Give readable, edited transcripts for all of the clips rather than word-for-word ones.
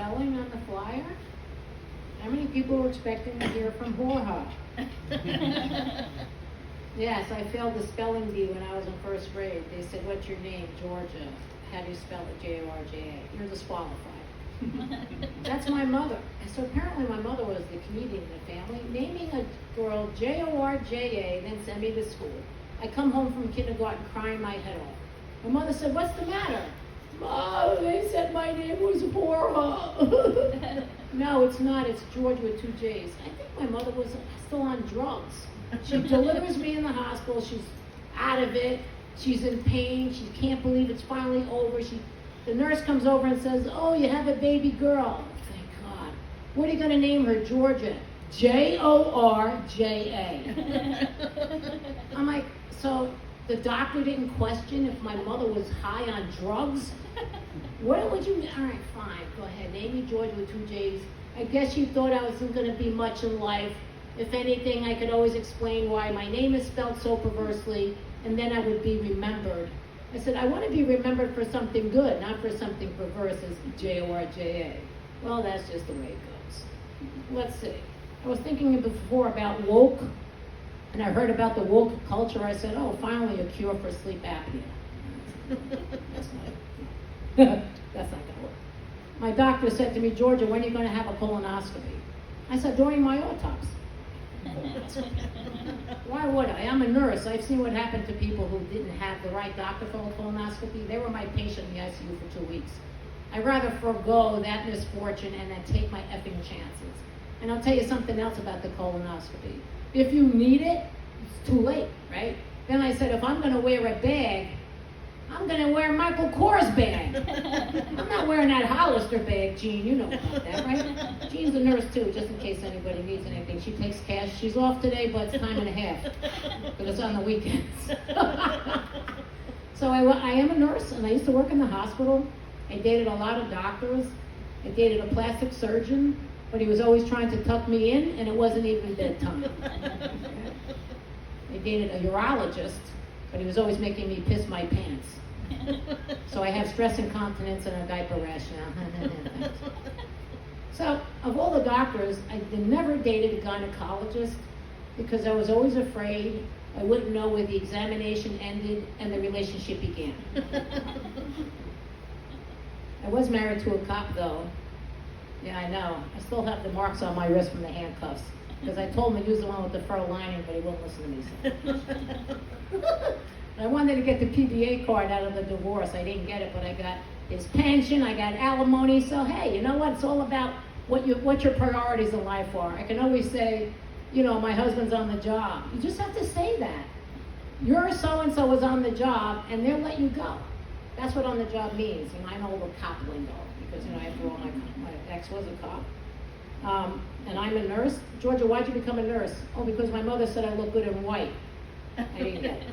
spelling on the flyer? How many people were expecting to hear from Jorge? Yes, I failed the spelling bee when I was in first grade. They said, what's your name? Georgia. How do you spell it? Jorja. You're disqualified. That's my mother. And so apparently my mother was the comedian in the family, naming a girl Jorja, then send me to school. I come home from kindergarten crying my head off. My mother said, what's the matter? Mom, they said my name was Jorge. No, it's not. It's George with 2 J's. I think my mother was still on drugs. She delivers me in the hospital. She's out of it. She's in pain. She can't believe it's finally over. The nurse comes over and says, oh, you have a baby girl. Thank God. What are you going to name her? Georgia. Jorja. I'm like, so the doctor didn't question if my mother was high on drugs? What would you, all right, fine, go ahead. Name me George with 2 J's. I guess you thought I wasn't going to be much in life. If anything, I could always explain why my name is spelled so perversely, and then I would be remembered. I said, I want to be remembered for something good, not for something perverse as Jorja. Well, that's just the way it goes. Let's see. I was thinking before about woke, and I heard about the woke culture. I said, oh, finally a cure for sleep apnea. That's not going to work. My doctor said to me, Georgia, when are you going to have a colonoscopy? I said, during my autopsy. Why would I? I'm a nurse. I've seen what happened to people who didn't have the right doctor for a colonoscopy. They were my patient in the ICU for 2 weeks. I'd rather forego that misfortune and then take my effing chances. And I'll tell you something else about the colonoscopy. If you need it, it's too late, right? Then I said, if I'm going to wear a bag, I'm going to wear Michael Kors bag. I'm not wearing that Hollister bag, Jean. You know about that, right? Jean's a nurse, too, just in case anybody needs anything. She takes cash. She's off today, but it's time and a half. But it's on the weekends. So I am a nurse, and I used to work in the hospital. I dated a lot of doctors. I dated a plastic surgeon, but he was always trying to tuck me in, and it wasn't even bedtime. I dated a urologist, but he was always making me piss my pants. So I have stress incontinence and a diaper rash now. So, of all the doctors, I never dated a gynecologist because I was always afraid I wouldn't know where the examination ended and the relationship began. I was married to a cop, though. Yeah, I know. I still have the marks on my wrist from the handcuffs. Because I told him to use the one with the fur lining, but he wouldn't listen to me. So. I wanted to get the PBA card out of the divorce. I didn't get it, but I got his pension, I got alimony. So, hey, you know what? It's all about what your priorities in life are. I can always say, you know, my husband's on the job. You just have to say that. Your so-and-so is on the job, and they'll let you go. That's what on the job means. You know, I know the cop lingo, because, you know, after all, my ex was a cop. And I'm a nurse. Georgia, why'd you become a nurse? Oh, because my mother said I look good in white. I didn't get it.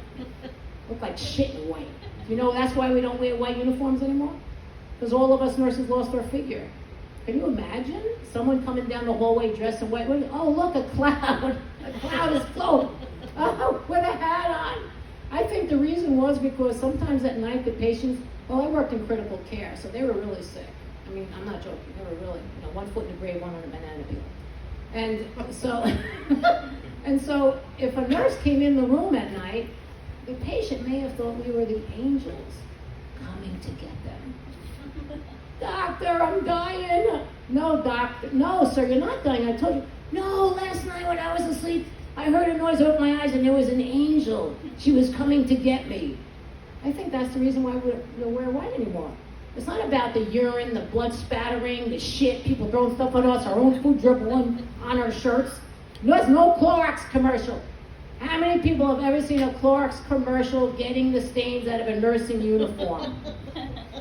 Look like shit in white. You know, that's why we don't wear white uniforms anymore? Because all of us nurses lost our figure. Can you imagine someone coming down the hallway dressed in white? Oh, look, a cloud. A cloud is floating. Oh, with a hat on. I think the reason was because sometimes at night the patients, well, I worked in critical care, so they were really sick. I mean, I'm not joking. They were really, you know, 1 foot in the grave, 1 on a banana peel. And so if a nurse came in the room at night, the patient may have thought we were the angels coming to get them. Doctor, I'm dying. No, doctor. No, sir, you're not dying. I told you. No, last night when I was asleep, I heard a noise over my eyes and there was an angel. She was coming to get me. I think that's the reason why we don't wear white anymore. It's not about the urine, the blood spattering, the shit, people throwing stuff on us, our own food dribbling on our shirts. There's no Clorox commercial. How many people have ever seen a Clorox commercial getting the stains out of a nursing uniform?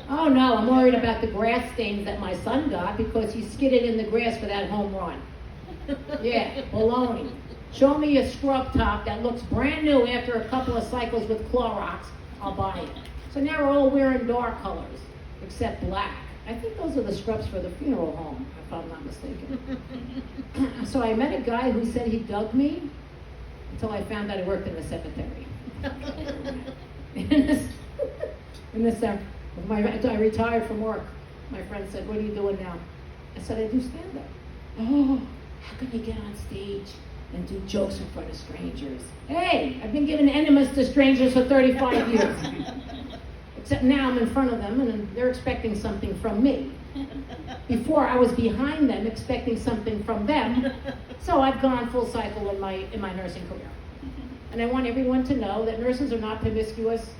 Oh no, I'm worried about the grass stains that my son got because he skidded in the grass for that home run. Yeah, baloney. Show me a scrub top that looks brand new after a couple of cycles with Clorox, I'll buy it. So now we're all wearing dark colors, except black. I think those are the scrubs for the funeral home, if I'm not mistaken. So I met a guy who said he dug me until I found out he worked in the cemetery. I retired from work. My friend said, what are you doing now? I said, I do stand-up. Oh, how can you get on stage and do jokes in front of strangers? Hey, I've been giving enemas to strangers for 35 years. Except now I'm in front of them and they're expecting something from me. Before I was behind them expecting something from them. So I've gone full cycle in my nursing career. And I want everyone to know that nurses are not promiscuous.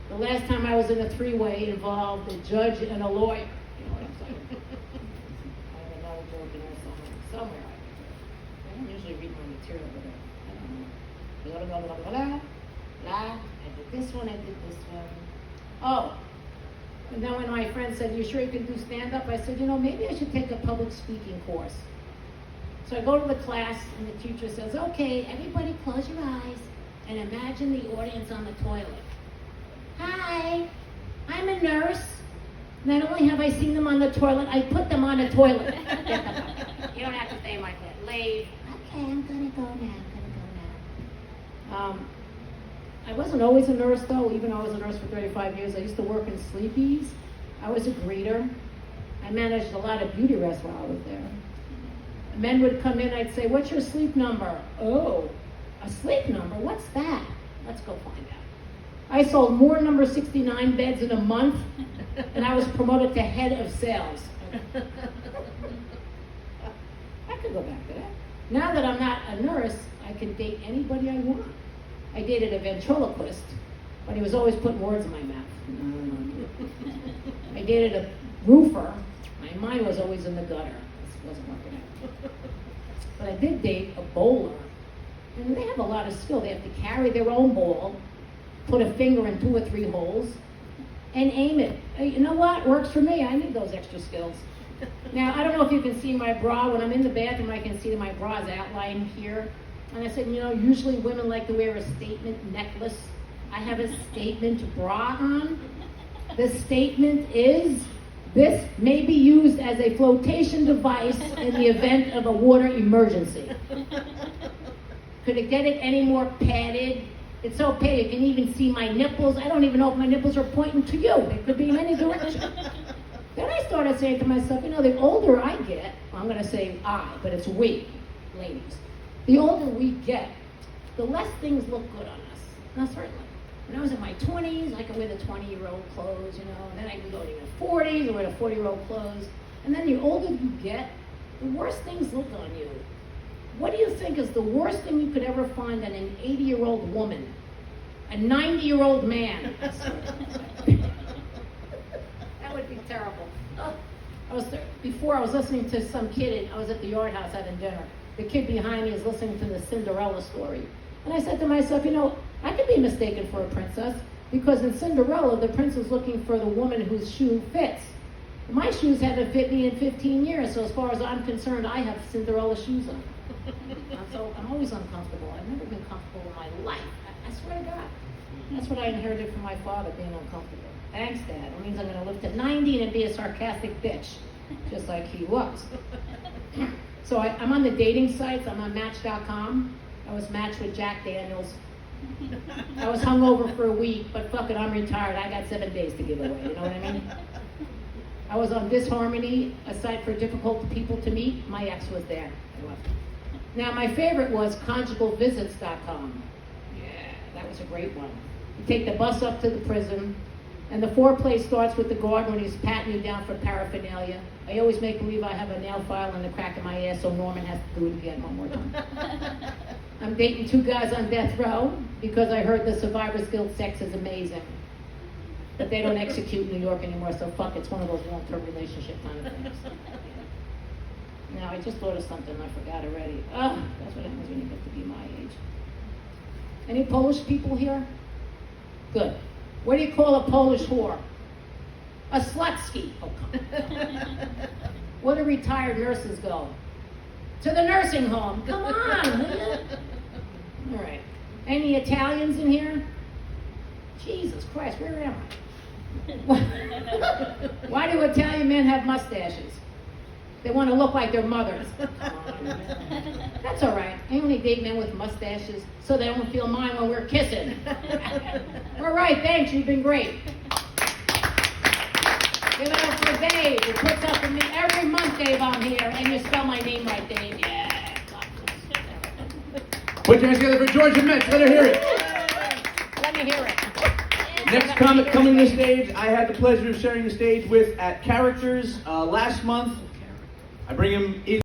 The last time I was in a three-way involved a judge and a lawyer. You know what I'm saying? I have another joke in there somewhere. I don't usually read my material, but I don't know. I did this one, I did this one. Oh, and then when my friend said, you sure you can do stand-up? I said, maybe I should take a public speaking course. So I go to the class, and the teacher says, okay, everybody close your eyes and imagine the audience on the toilet. Hi, I'm a nurse. Not only have I seen them on the toilet, I put them on a toilet. Get the fuck out. You don't have to stay like that. Leave. Okay, I'm gonna go now. I wasn't always a nurse though, even though I was a nurse for 35 years. I used to work in Sleepy's. I was a greeter. I managed a lot of beauty rests while I was there. Men would come in, I'd say, what's your sleep number? Oh, a sleep number? What's that? Let's go find out. I sold more number 69 beds in a month, and I was promoted to head of sales. I could go back to that. Now that I'm not a nurse, I can date anybody I want. I dated a ventriloquist, but he was always putting words in my mouth. I dated a roofer. My mind was always in the gutter. This wasn't working out. But I did date a bowler. And they have a lot of skill. They have to carry their own ball, put a finger in 2 or 3 holes, and aim it. You know what? Works for me. I need those extra skills. Now, I don't know if you can see my bra. When I'm in the bathroom, I can see that my bra is outlined here. And I said, usually women like to wear a statement necklace. I have a statement bra on. The statement is, this may be used as a flotation device in the event of a water emergency. Could it get it any more padded? It's so padded, you can even see my nipples. I don't even know if my nipples are pointing to you. They could be in any direction. Then I started saying to myself, the older I get, I'm going to say I, but it's we, ladies. The older we get, the less things look good on us. Now, certainly. When I was in my 20s, I could wear the 20-year-old clothes, and then I could go to the 40s and wear the 40-year-old clothes. And then the older you get, the worse things look on you. What do you think is the worst thing you could ever find in an 80-year-old woman? A 90-year-old man? That would be terrible. Before I was listening to some kid, I was at the Yard House having dinner. The kid behind me is listening to the Cinderella story. And I said to myself, I could be mistaken for a princess, because in Cinderella, the prince was looking for the woman whose shoe fits. My shoes haven't fit me in 15 years, so as far as I'm concerned, I have Cinderella shoes on. So I'm always uncomfortable. I've never been comfortable in my life. I swear to God. That's what I inherited from my father, being uncomfortable. Thanks, Dad. It means I'm going to live to 90 and be a sarcastic bitch, just like he was. So I'm on the dating sites. I'm on Match.com. I was matched with Jack Daniels. I was hungover for a week, but fuck it, I'm retired. I got 7 days to give away, you know what I mean? I was on Disharmony, a site for difficult people to meet. My ex was there. I left. Now, my favorite was conjugalvisits.com. Yeah, that was a great one. You take the bus up to the prison, and the foreplay starts with the guard when he's patting you down for paraphernalia. I always make believe I have a nail file in the crack of my ass, so Norman has to do it again one more time. I'm dating 2 guys on death row because I heard the Survivor's Guild sex is amazing. But they don't execute in New York anymore, so fuck, it's one of those long-term relationship kind of things. Now, I just thought of something I forgot already. Oh, that's what happens when you get to be my age. Any Polish people here? Good. What do you call a Polish whore? A slutsky. Oh, come on. Where do retired nurses go? To the nursing home. Come on, will you? All right. Any Italians in here? Jesus Christ, where am I? Why do Italian men have mustaches? They want to look like their mothers. That's all right. I only date men with mustaches so they don't feel mine when we're kissing. All right, thanks. You've been great. Give it up for Dave, who puts up with me every month, Dave, I'm here, and you spell my name right, Dave, yeah. Put your hands together for Georgia Metz. Let her hear it. Let me hear it. Next comic coming to the stage, I had the pleasure of sharing the stage with at Characters last month. I bring him in.